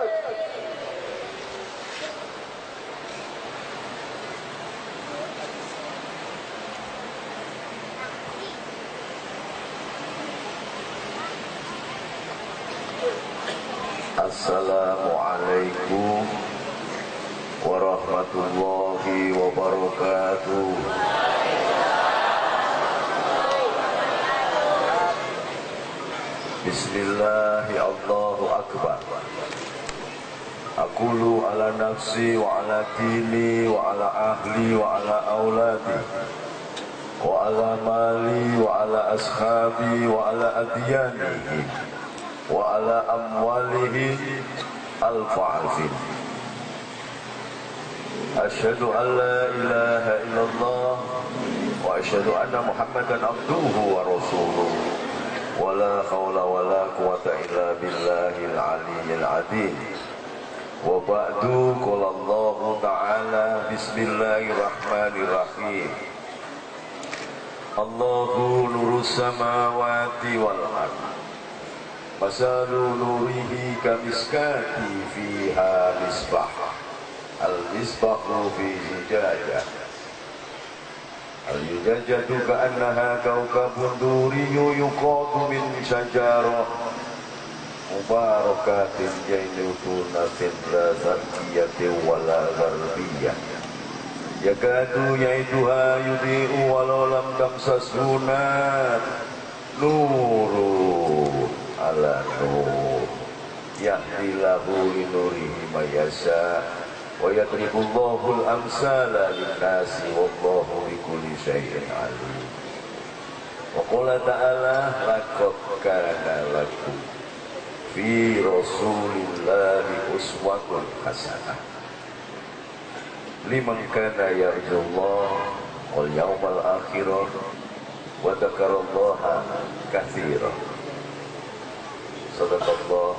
Assalamualaikum warahmatullahi wabarakatuh. Bismillahi Allahu Akbar. Aqulu ala nafsi wa ala dini wa ala ahli wa ala auladi wa ala mali wa ala ashabi wa ala adyanihi wa ala amwalihi al-fa'afin. Asyhadu an la ilaha illallah wa asyhadu anna Muhammadan abduhu wa rasuluh. Wa la hawla wa la quwata illa billahil aliyyil azim. Wa ba'du, qala Allah ta'ala, bismillahirrahmanirrahim. Allahu nurus samawati wal ardh. Masalu nurihi kamiskati fiha misbah. Al-misbahu fi zujajah. Al-zujajatu ka'annaha kawkabun duriyyu yuqadu min syajarah mubarakatin jainutunatin la zarkiyatin wala gharbiyah. Yakadu yaituha yudhi'u walau lam tamsashu nar. Nurun ala nur yahdi lahu li nurihi ma yasha wa yadribullahu al-amsala lin-nasi wallahu bikulli syai'in alim. Wa qala ta'ala laqad kana lakum fi rasulillahi uswatun hasanah liman kana yarjullaha wal yawmal akhir wa dzakarallaha katsiran. Sadaqallah.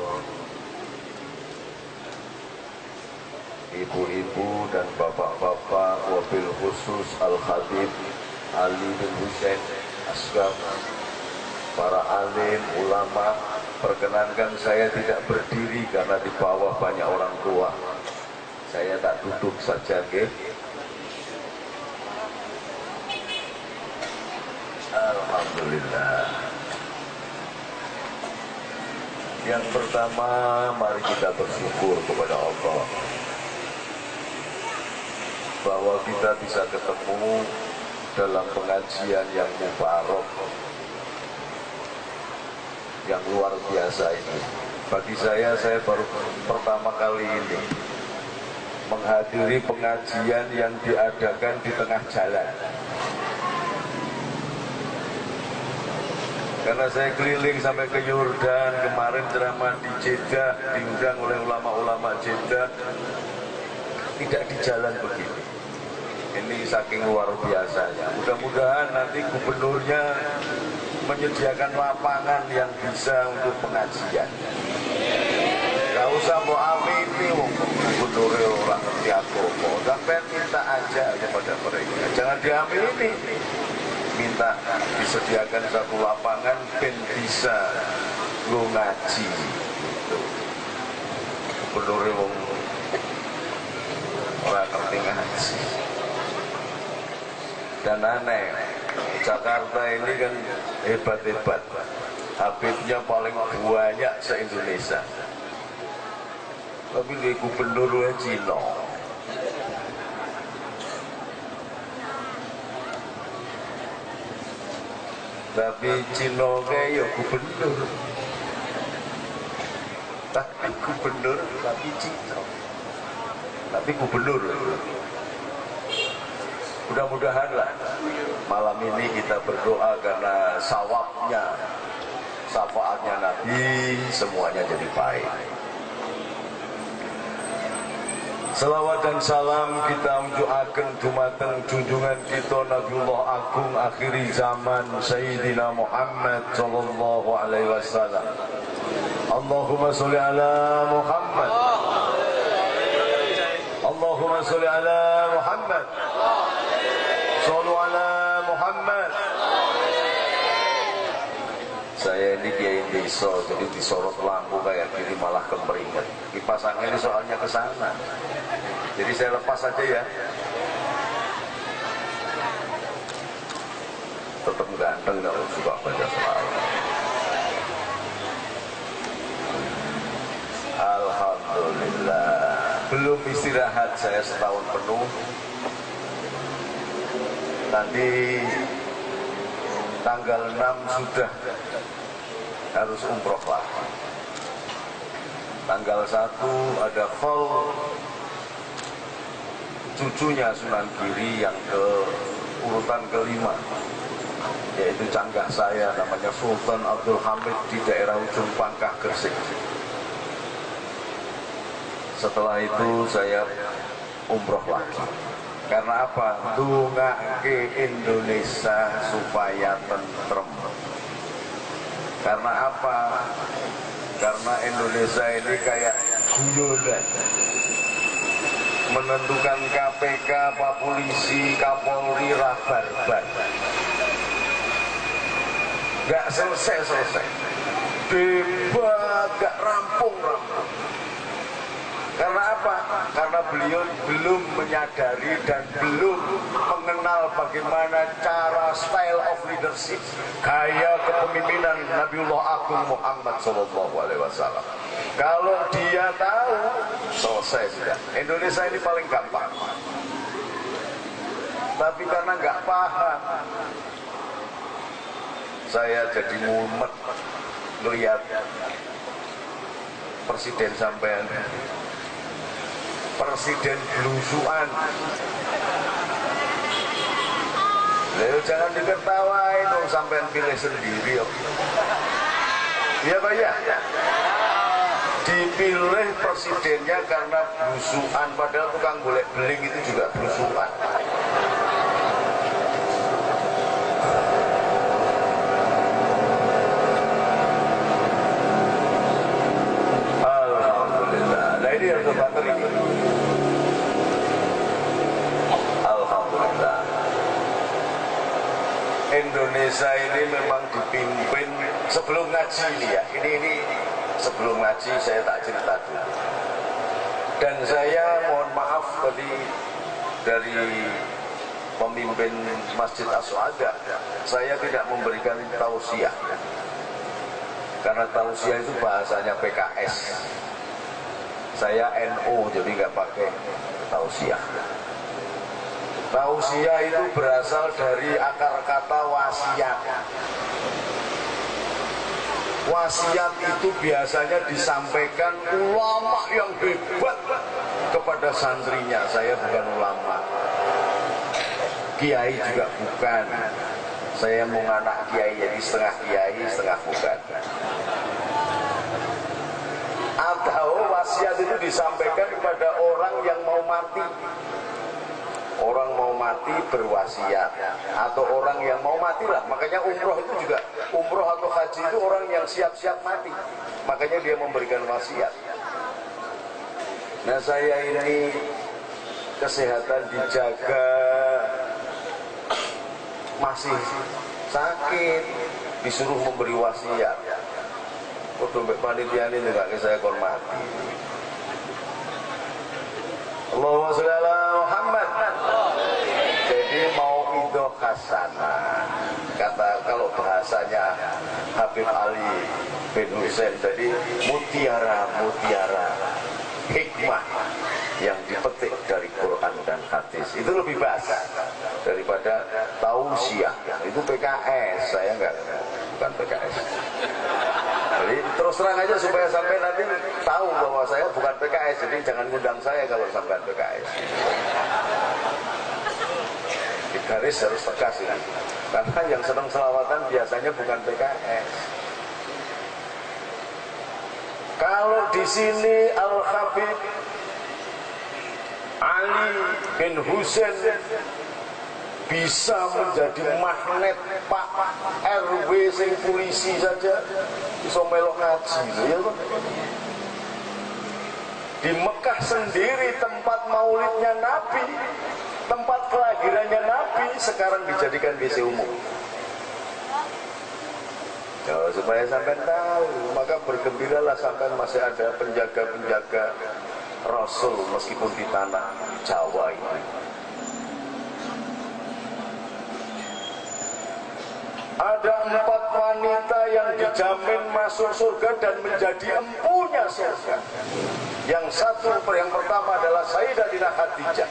Ibu-ibu dan bapak-bapak, wabil khusus Al-Khatib Ali bin Husain Asghar, para alim, ulama, perkenankan saya tidak berdiri karena di bawah banyak orang tua. Saya tak duduk saja, nggih. Alhamdulillah. Yang pertama, mari kita bersyukur kepada Allah bahwa kita bisa ketemu dalam pengajian yang mubarak, yang luar biasa ini. Bagi saya baru pertama kali ini menghadiri pengajian yang diadakan di tengah jalan. Karena saya keliling sampai ke Yordan, kemarin ceramah di Jeddah, diundang oleh ulama-ulama Jeddah, tidak di jalan begini. Ini saking luar biasanya. Mudah-mudahan nanti gubernurnya menyediakan lapangan yang bisa untuk pengajian. Gak usah mau amini, gubernurnya orang ngerti agama. Sampai minta aja kepada mereka, jangan diamini. Minta disediakan satu lapangan ben bisa lo ngaji gitu. Gubernurnya orang ngerti ngaji. Dan aneh, Jakarta ini kan hebat-hebat, Habibnya paling banyak se-Indonesia, tapi di gubernurnya Cina. Tapi Cina kayak gubernur, tapi gubernur, tapi Cina, tapi gubernur. Mudah-mudahan lah malam ini kita berdoa karena sawabnya, syafaatnya Nabi, semuanya jadi baik. Selawat dan salam kita mendoakan dumateng junjungan kita Nabiullah Agung akhiri zaman Sayyidina Muhammad sallallahu alaihi wasallam. Allahumma sholli ala Muhammad. Allahumma sholli ala Muhammad. Shollu ala Muhammad. Saya ini kiai ini desa, jadi disorot lampu kayak gini malah kemeringat. Kipas angin ini soalnya ke sana. Jadi saya lepas aja ya. Tetap ganteng kalau suka baca selawat. Alhamdulillah. Belum istirahat saya setahun penuh. Nanti tanggal 6 sudah harus umroh lagi. Tanggal 1 ada call cucunya Sunan Giri yang ke urutan kelima, yaitu canggah saya namanya Sultan Abdul Hamid di daerah Ujung Pangkah, Gresik. Setelah itu saya umroh lagi. Karena apa? Dungake Indonesia supaya tentrem. Karena apa? Karena Indonesia ini kayak guyonan. Menentukan KPK, Pak Polisi, Kapolri, rabarbar. Gak selesai-selesai. Debat gak rampung-rampung. Karena apa? Karena beliau belum menyadari dan belum mengenal bagaimana cara style of leadership, gaya kepemimpinan Nabiullah Agung Muhammad SAW. Kalau dia tahu, selesai sudah. Indonesia ini paling gampang. Tapi karena nggak paham, saya jadi mumet melihat presiden sampean. Presiden belusuan. Lalu jangan diketawain dong, sampean pilih sendiri. Iya Pak ya? Dipilih presidennya karena belusuan, padahal tukang golek beling itu juga belusuan. Alhamdulillah. Nah ini yang terbater ini. Alhamdulillah. Indonesia ini memang dipimpin sebelum ngaji ini ya. Ini sebelum ngaji saya tak cerita dulu. Dan saya mohon maaf tadi dari pemimpin Masjid As-Suada, saya tidak memberikan tausiah. Karena tausiah itu bahasanya PKS. Saya NU jadi nggak pakai tausiah. Tausiah itu berasal dari akar kata wasiat. Wasiat itu biasanya disampaikan ulama yang hebat kepada santrinya. Saya bukan ulama, kiai juga bukan. Saya mau anak kiai, jadi setengah kiai, setengah bukan. Atau wasiat itu disampaikan kepada orang yang mau mati. Orang mau mati berwasiat, atau orang yang mau mati lah. Makanya umroh itu juga, umroh atau haji itu orang yang siap-siap mati. Makanya dia memberikan wasiat. Nah saya ini kesehatan dijaga, masih sakit, disuruh memberi wasiat. Dompet panitia ini juga saya hormati. Allahumma sholli ala Muhammad. Jadi mau idoh hasanah. Kata kalau bahasanya Habib Ali bin Husain tadi, mutiara hikmah yang dipetik dari Quran dan hadis itu lebih baik daripada tausiah. Itu PKS, saya bukan PKS. Jadi terus terang aja supaya sampai nanti tahu bahwa saya bukan PKS. Jadi jangan ngundang saya kalau sampai PKS. Di garis harus tegas ini. Karena yang senang selawatan biasanya bukan PKS. Kalau di sini Al-Habib Ali bin Husain bisa menjadi magnet Pak RW sing polisi saja bisa melok ngaji ya kan? Di Mekah sendiri tempat maulidnya Nabi, tempat kelahirannya Nabi sekarang dijadikan WC umum. supaya sampai tahu, maka bergembiralah sampai masih ada penjaga-penjaga Rasul meskipun di tanah Jawa ini. Ada 4 wanita yang dijamin masuk surga dan menjadi empunya surga. Yang pertama adalah Sayyidatina Khadijah.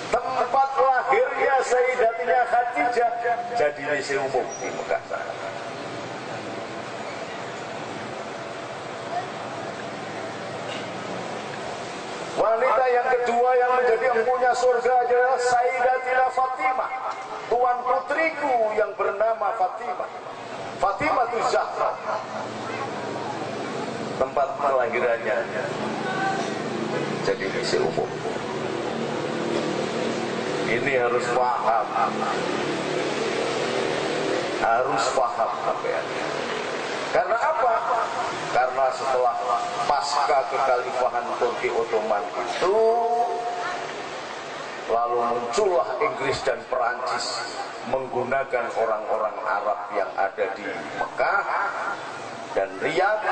Tempat lahirnya Sayyidatina Khadijah jadi misi umum di Mekah sana. Wanita yang kedua yang menjadi empunya surga adalah Sayyidatina Fatimah, tuan putriku yang bernama Fatimah. Fatimah itu Zahra. Tempat kelahirannya jadi misi umum. Ini harus paham. Harus paham sampean. Karena apa? Karena setelah pasca kekhalifahan Turki Ottoman itu, lalu muncullah Inggris dan Perancis menggunakan orang-orang Arab yang ada di Mekah dan Riyadh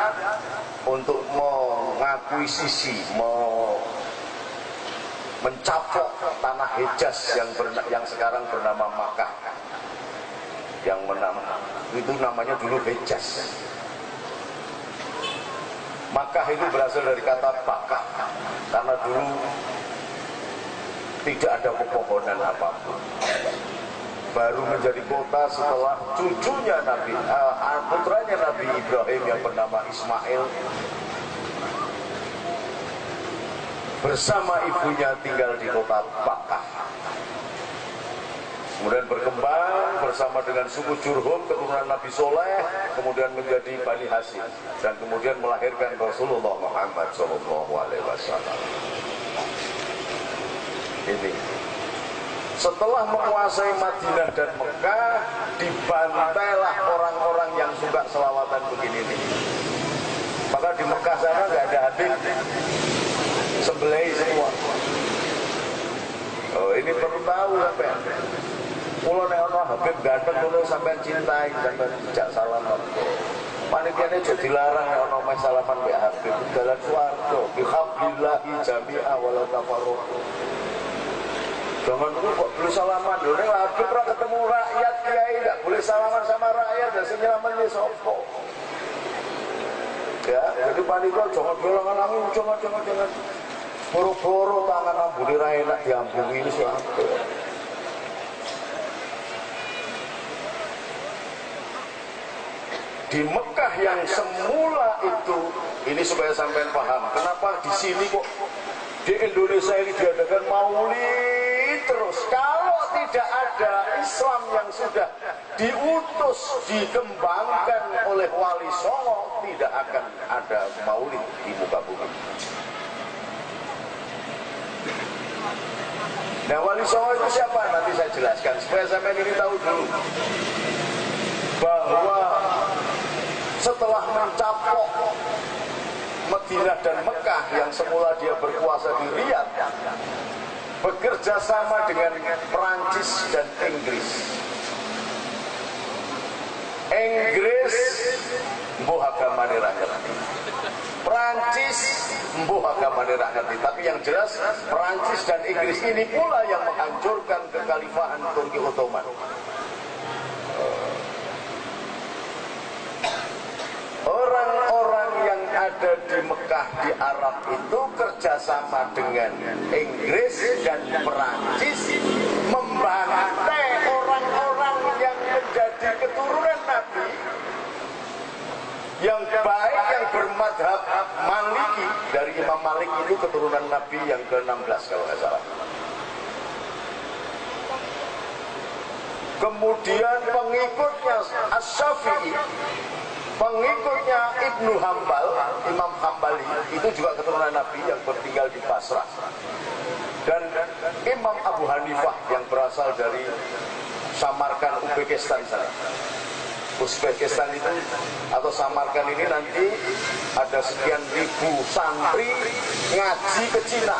untuk mengakuisisi, mencapok tanah Hejaz yang sekarang bernama Makkah. Yang itu namanya dulu Hejaz. Makkah itu berasal dari kata Bakah, karena dulu tidak ada pepohonan apapun. Baru menjadi kota setelah cucunya putranya Nabi Ibrahim yang bernama Ismail bersama ibunya tinggal di kota Bakah. Kemudian berkembang bersama dengan suku Jurhum, keturunan Nabi Soleh, kemudian menjadi Bani Hashim, dan kemudian melahirkan Rasulullah Muhammad SAW. Ini setelah menguasai Madinah dan Mekah, dibantailah orang-orang yang suka selawatan begini nih. Maka di Mekah sana nggak ada Habib, sembelih semua. Oh, ini perlu tahu sampai. Kalau nek ana Habib ganteng ngono sampean cintai, sampean tidak salaman. Panitiane aja dilarang nek ana meh salaman mbek Habib. Dalan swarga, bihablillahi jami'a wala tafarruqu. Jangan dulu kok boleh salaman. Lho nek Habib ora ketemu rakyat kiai enggak boleh salaman sama rakyat, dan sing nyelametne sapa? Ya, jadi panitia jangan bilang aku jangan. Boro-boro tangan ambune ra enak diambungi wis sampe. Di Mekah yang semula itu, ini supaya sampean paham, kenapa di sini kok di Indonesia ini diadakan maulid terus. Kalau tidak ada Islam yang sudah diutus, dikembangkan oleh Wali Songo, tidak akan ada maulid di muka bumi. Nah, Wali Songo itu siapa? Nanti saya jelaskan supaya sampean ini tahu dulu bahwa setelah mencapok Madinah dan Mekah yang semula dia berkuasa di Riyadh, bekerja sama dengan Perancis dan Inggris. Inggris mbuh agamane ra ngerti, Perancis mbuh agamane ra ngerti, tapi yang jelas Perancis dan Inggris ini pula yang menghancurkan kekhalifahan Turki Ottoman. Orang-orang yang ada di Mekah di Arab itu kerjasama dengan Inggris dan Perancis membantai orang-orang yang menjadi keturunan Nabi yang baik, yang bermadhab Maliki. Dari Imam Malik itu keturunan Nabi yang ke-16 kalau nggak salah. Kemudian pengikutnya As-Syafi'i, pengikutnya Ibnu Hambal, Imam Hambali, itu juga keturunan Nabi yang bertinggal di Basrah. Dan Imam Abu Hanifah yang berasal dari Samarkand, Uzbekistan sana. Uzbekistan itu atau Samarkand ini nanti ada sekian ribu santri ngaji ke Cina.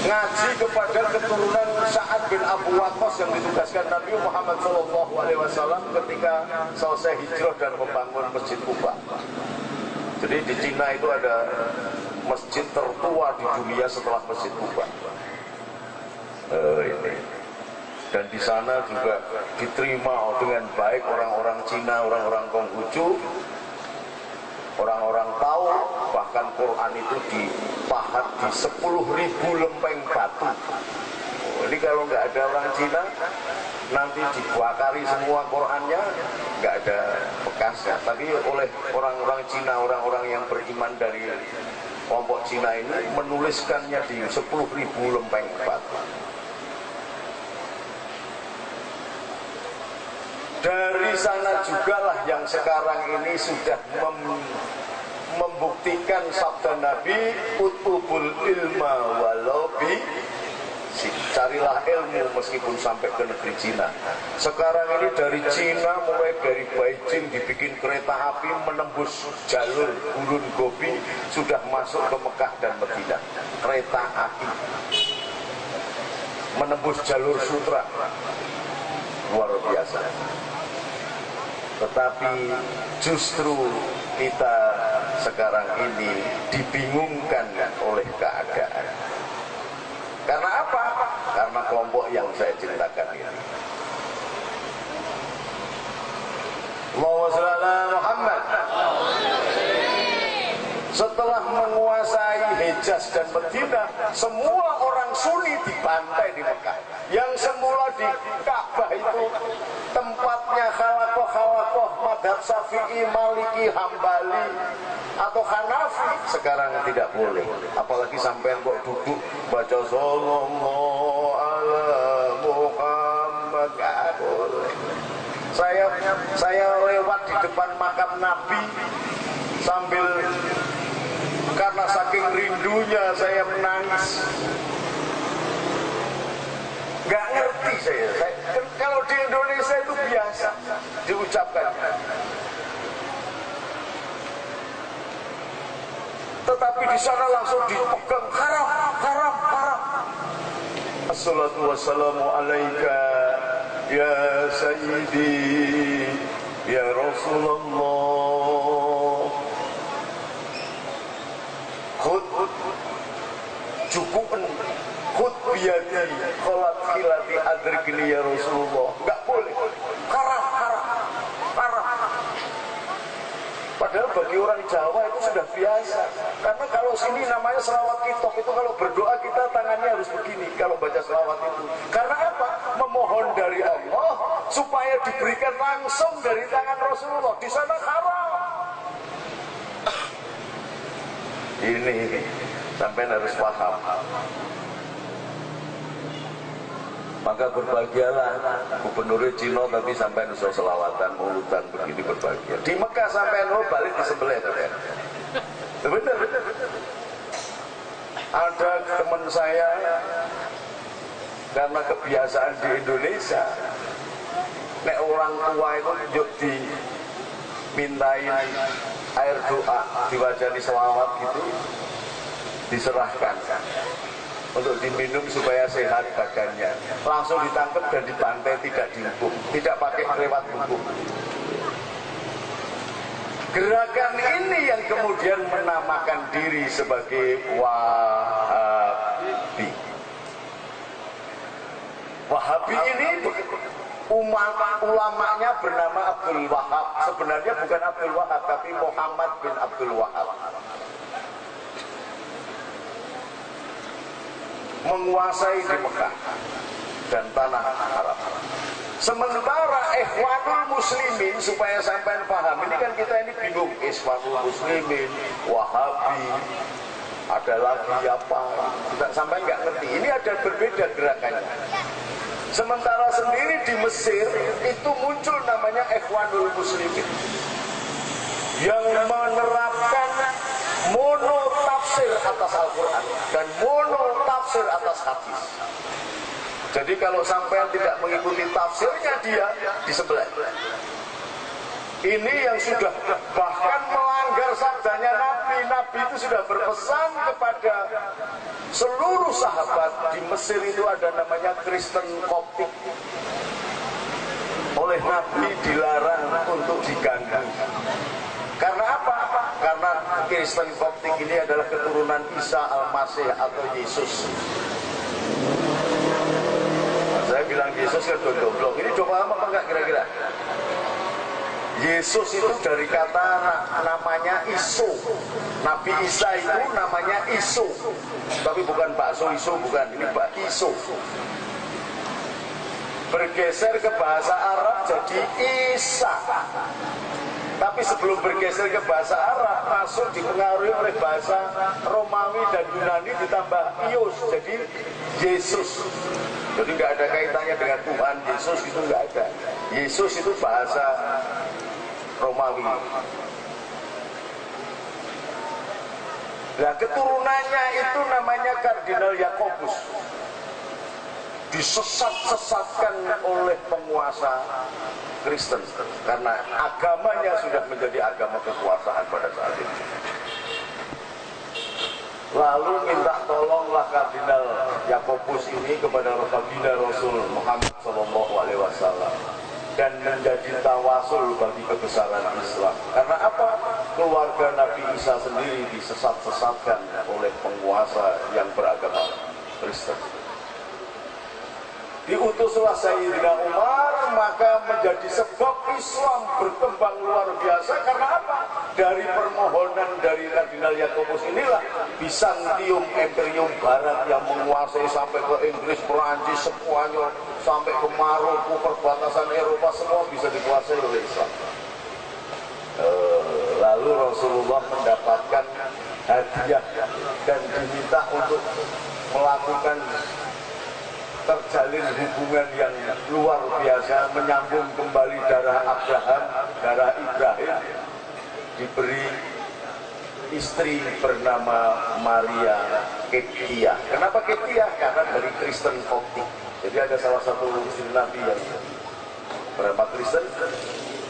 ngaji kepada keturunan Sa'ad bin Abu Waqqas yang ditugaskan Nabi Muhammad SAW ketika selesai hijrah dan membangun Masjid Kuba. Jadi di Cina itu ada masjid tertua di dunia setelah Masjid Kuba. Ini. Dan di sana juga diterima dengan baik orang-orang Cina, orang-orang Konghucu, orang-orang tahu, bahkan Quran itu dipahat di 10.000 lempeng batu. Ini kalau nggak ada orang Cina, nanti dibakari semua Qurannya, nggak ada bekasnya. Tapi oleh orang-orang Cina, orang-orang yang beriman dari kelompok Cina ini menuliskannya di 10.000 lempeng batu. Dari sana jugalah yang sekarang ini sudah membuktikan sabda Nabi, utubul ilma walau bi, carilah ilmu meskipun sampai ke negeri Cina. Sekarang ini dari Cina, mulai dari Beijing dibikin kereta api menembus jalur Gurun Gobi, sudah masuk ke Mekah dan Madinah. Kereta api menembus jalur sutra, luar biasa. Tetapi justru kita sekarang ini dibingungkan oleh keadaan. Karena apa? Karena kelompok yang saya ceritakan ini. Allahumma shalli ala Muhammad. Setelah menguasai Hejaz dan Madinah, semua orang Sunni dibantai di Mekah. Yang semula di Ka'bah itu tempatnya khalakoh madhab Syafi'i, Maliki, Hambali atau Hanafi, sekarang tidak boleh. Apalagi sampai kok duduk baca sallallahu ala Muhammad, gak boleh. Saya lewat di depan makam Nabi sambil, karena saking rindunya saya menangis. Gak ngerti saya kalau di Indonesia itu biasa diucapkan, tetapi di sana langsung dipegang, haram, haram, haram. Assalatu wassalamu alaika ya sayyidi ya Rasulullah, khud cukupan, khud biyadi kholat khilati adrikini ya Rasulullah. Enggak boleh, haram, haram, haram. Padahal bagi orang Jawa itu sudah biasa. Karena kalau sini namanya selawat kitab, itu kalau berdoa kita tangannya harus begini kalau baca selawat itu. Karena apa? Memohon dari Allah supaya diberikan langsung dari tangan Rasulullah. Di sana haram. Ini sampai harus paham. Maka berbahagialah gubernur Cina tapi sampai nusa selawatan, mulutan begini berbahagia. Di Mekah sampai balik di sebelah itu ya. Benar. Ada teman saya, karena kebiasaan di Indonesia, nek orang tua itu yuk dimintain air doa, diwajani selawat gitu, diserahkan untuk diminum supaya sehat badannya. Langsung ditangkap dan dibantai, tidak dihukum, tidak pakai lewat hukum. Gerakan ini yang kemudian menamakan diri sebagai Wahabi. Wahabi ini ulamanya bernama Abdul Wahab. Sebenarnya bukan Abdul Wahab, tapi Muhammad bin Abdul Wahab. Menguasai di Mekah dan tanah Arab. Sementara Ikhwanul Muslimin, supaya sampai paham, ini kan kita ini bingung, Ikhwanul Muslimin, Wahabi, ada lagi apa, kita sampai nggak ngerti. Ini ada berbeda gerakannya. Sementara sendiri di Mesir itu muncul namanya Ikhwanul Muslimin yang menerapkan mono tafsir atas Al-Quran dan mono tafsir atas hadis. Jadi kalau sampai tidak mengikuti tafsirnya, dia disebelah. Ini yang sudah bahkan melanggar sabdanya Nabi Nabi itu sudah berpesan kepada seluruh sahabat. Di Mesir itu ada namanya Kristen Koptik. Oleh Nabi dilarang untuk diganggu. Karena apa? Karena Kristen Koptik ini adalah keturunan Isa Al-Masih atau Yesus. Saya bilang Yesus kan goblok. Ini coba apa enggak kira-kira? Yesus itu dari kata namanya Iso. Nabi Isa itu namanya Iso. Tapi bukan bakso Iso, bukan. Ini Pak Iso. Bergeser ke bahasa Arab jadi Isa. Tapi sebelum bergeser ke bahasa Arab, langsung dipengaruhi oleh bahasa Romawi dan Yunani ditambah Ios, jadi Yesus. Jadi nggak ada kaitannya dengan Tuhan Yesus, itu nggak ada. Yesus itu bahasa Romawi. Nah, keturunannya itu namanya Kardinal Yakobus. Disesat-sesatkan oleh penguasa Kristen karena agamanya sudah menjadi agama kekuasaan pada saat itu. Lalu minta tolonglah Kardinal Yakobus ini kepada Baginda Rasul Muhammad SAW dan menjadi tawasul bagi kebesaran Islam. Karena apa? Keluarga Nabi Isa sendiri disesat-sesatkan oleh penguasa yang beragama Kristen. Diutuslah Sayyidina Umar, maka menjadi sebab Islam berkembang luar biasa. Karena apa? Dari permohonan dari Kardinal Yakobus inilah Bizantium Imperium Barat yang menguasai sampai ke Inggris, Perancis, Spanyol, sampai ke Maroko, perbatasan Eropa, semua bisa dikuasai oleh Islam. Lalu Rasulullah mendapatkan hadiah dan diminta untuk melakukan terjalin hubungan yang luar biasa, menyambung kembali darah Abraham, darah Ibrahim. Diberi istri bernama Maria Keptia. Kenapa Keptia? Karena dari Kristen Koptik. Jadi ada salah satu istri Nabi yang bernama Kristen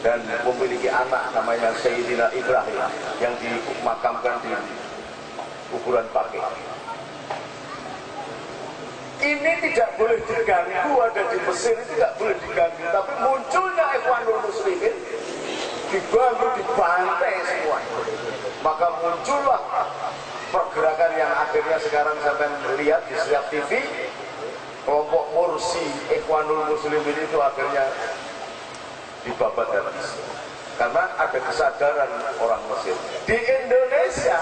dan memiliki anak namanya Sayyidina Ibrahim yang dimakamkan di kuburan Baqi. Ini tidak boleh diganggu, ada di Mesir itu tidak boleh diganggu. Tapi munculnya Ikhwanul Muslimin diganggu, dibantai semua. Maka muncullah pergerakan yang akhirnya sekarang sampai melihat di setiap TV. Kelompok Mursi Ikhwanul Muslimin itu akhirnya dibabat habis. Karena ada kesadaran orang Mesir. Di Indonesia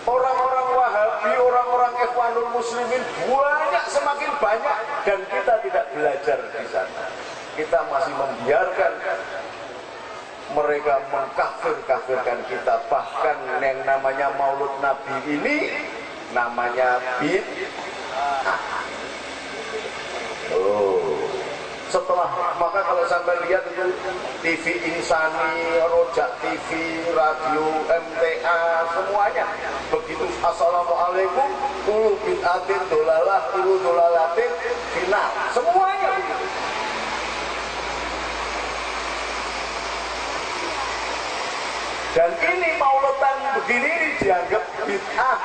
orang-orang Wahabi, orang-orang Ikhwanul Muslimin banyak, semakin banyak, dan kita tidak belajar di sana. Kita masih membiarkan mereka mengkafir-kafirkan kita. Bahkan yang namanya Maulud Nabi ini namanya bid'ah. Setelah, maka kalau sampai lihat itu TV Insani, Rojak TV, radio MTA, semuanya begitu. Assalamualaikum, kulu bid'atin dolalah, kulu dolalatin final, semuanya begitu. Dan ini maulidan begini dianggap bid'ah.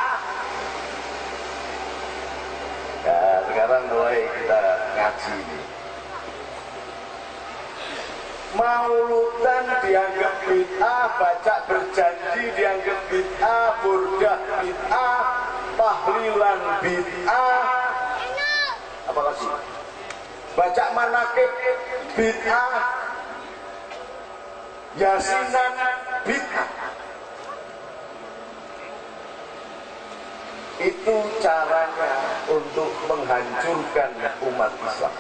Nah, sekarang mulai kita ngaji ini. Mauludan dianggap bid'ah, baca berjanji dianggap bid'ah, burdah bid'ah, tahlilan bid'ah, apa lagi? Baca manakib bid'ah, yasinan bid'ah. Itu caranya untuk menghancurkan umat Islam.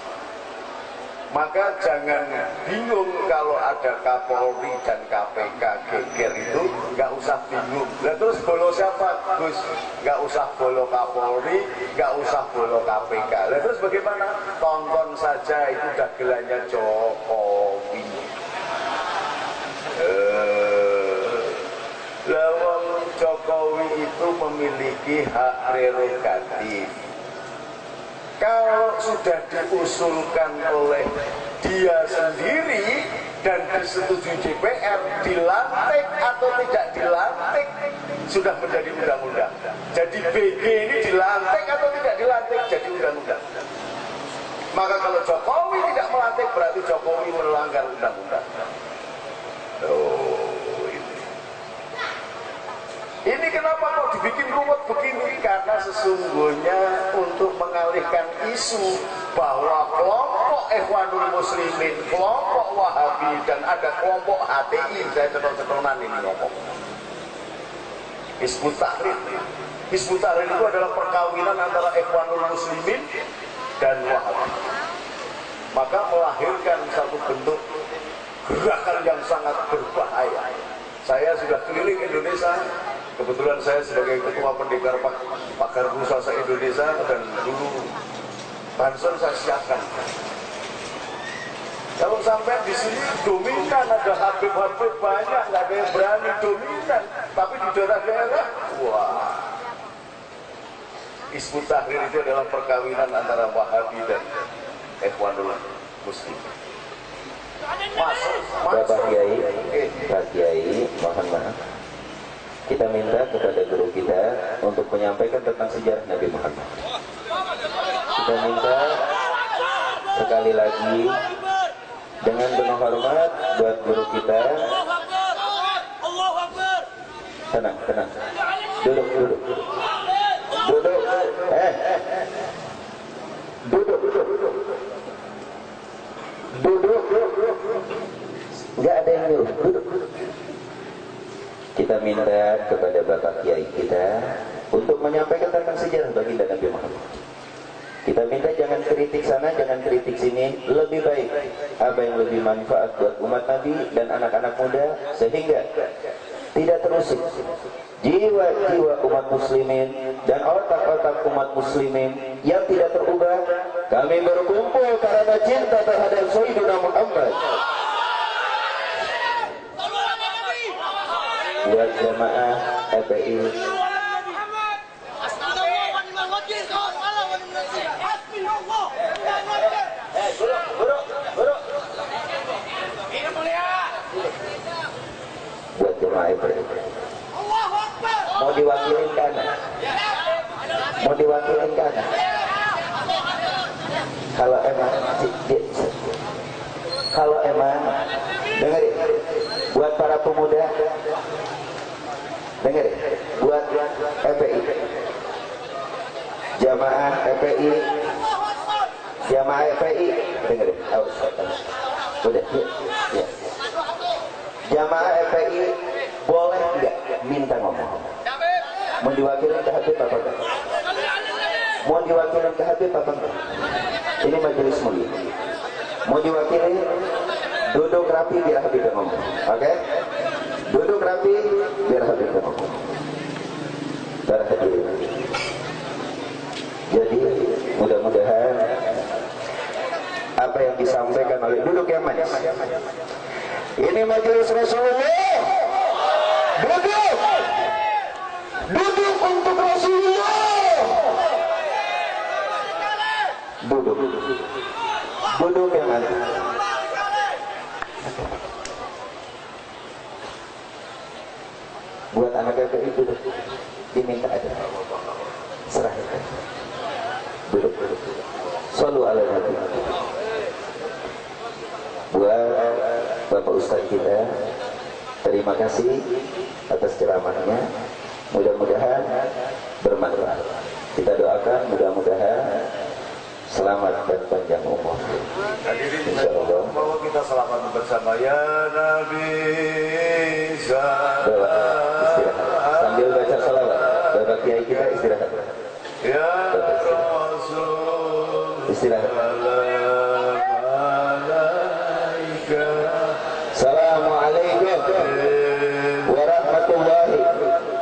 Maka jangan bingung kalau ada Kapolri dan KPK geger itu, nggak usah bingung. Nah, terus bolo siapa? Gus, nggak usah bolo Kapolri, nggak usah bolo KPK. Nah, terus bagaimana? Tonton saja itu dagelannya Jokowi. Lawang Jokowi itu memiliki hak prerogatif. Kalau sudah diusulkan oleh dia sendiri dan disetujui DPR, dilantik atau tidak dilantik, sudah menjadi undang-undang. Jadi BG ini dilantik atau tidak dilantik jadi undang-undang. Maka kalau Jokowi tidak melantik berarti Jokowi melanggar undang-undang. Ini kenapa kok dibikin ruwet begini? Karena sesungguhnya untuk mengalihkan isu bahwa kelompok Ikhwanul Muslimin, kelompok Wahabi, dan ada kelompok HTI, saya ceton-cetonan ini ngomong. Hizbut Tahrir. Hizbut Tahrir itu adalah perkawinan antara Ikhwanul Muslimin dan Wahabi. Maka melahirkan satu bentuk gerakan yang sangat berbahaya. Saya sudah keliling Indonesia. Kebetulan saya sebagai ketua pendekar pakar berusaha se-Indonesia dan dulu banson saya siapkan. Kalau sampai di sini dominan, ada habib-habib banyak, nggak ada yang berani dominan. Tapi di daerah-daerah, wah. Hizbut Tahrir itu adalah perkawinan antara Wahabi dan Ikhwanul Muslim. Bapak Kiai, mohon maaf. Kita minta kepada guru kita untuk menyampaikan tentang sejarah Nabi Muhammad. Kita minta sekali lagi dengan penuh hormat buat guru kita. Tenang. Duduk. Duduk. Duduk. Enggak ada yang nyuruh. Duduk. Kita minta kepada Bapak Kiai kita untuk menyampaikan tentang sejarah baginda Nabi Muhammad. Kita minta jangan kritik sana, jangan kritik sini. Lebih baik apa yang lebih manfaat buat umat Nabi dan anak-anak muda, sehingga tidak terusik jiwa-jiwa umat muslimin dan otak-otak umat muslimin yang tidak terubah. Kami berkumpul karena cinta terhadap Sayyidina Muhammad. Buat jamaah FPI, buat jamaah FPI, mau diwakilin kana, kalau emang dengerin, buat para pemuda, dengerin, buat FPI, jamaah FPI, dengerin, udah, ya. Jamaah FPI boleh nggak minta ngomong? Mau diwakilin ke Habib apa enggak? Mau diwakilin ke Habib apa enggak? Ini majelis mulia. Mau diwakilin, duduk rapi biar Habib ngomong, oke? Duduk rapi biar Habib ngomong. Para hadirin. Jadi mudah-mudahan apa yang disampaikan oleh, duduk yang manis. Ini majelis Rasulullah. Duduk untuk Rasulullah. Duduk yang manis. Buat anak FPI duduk, diminta ada, serahkan. Duduk. Shallu ala Nabi. Buat Bapak Ustaz kita, terima kasih atas ceramahnya. Mudah-mudahan bermanfaat. Kita doakan mudah-mudahan selamat dan panjang umur. Insyaallah. Bahwa kita selamat bersama ya Nabi. Istirahat. Sambil baca salawat. Bapak Kiai kita istirahat. Ya Rasul. Istirahat. Assalamualaikum warahmatullahi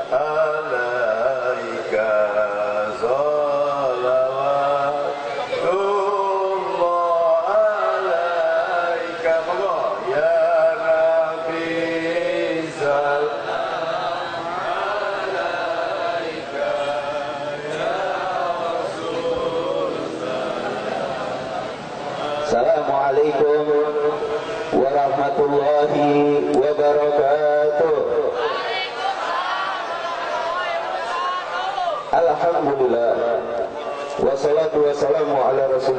alaika salawatullah alaika ya Nabi alaika ya Rasulullah. Assalamualaikum warahmatullahi wabarakatuh. Alhamdulillah. Wassalatu wassalamu ala rasulillah.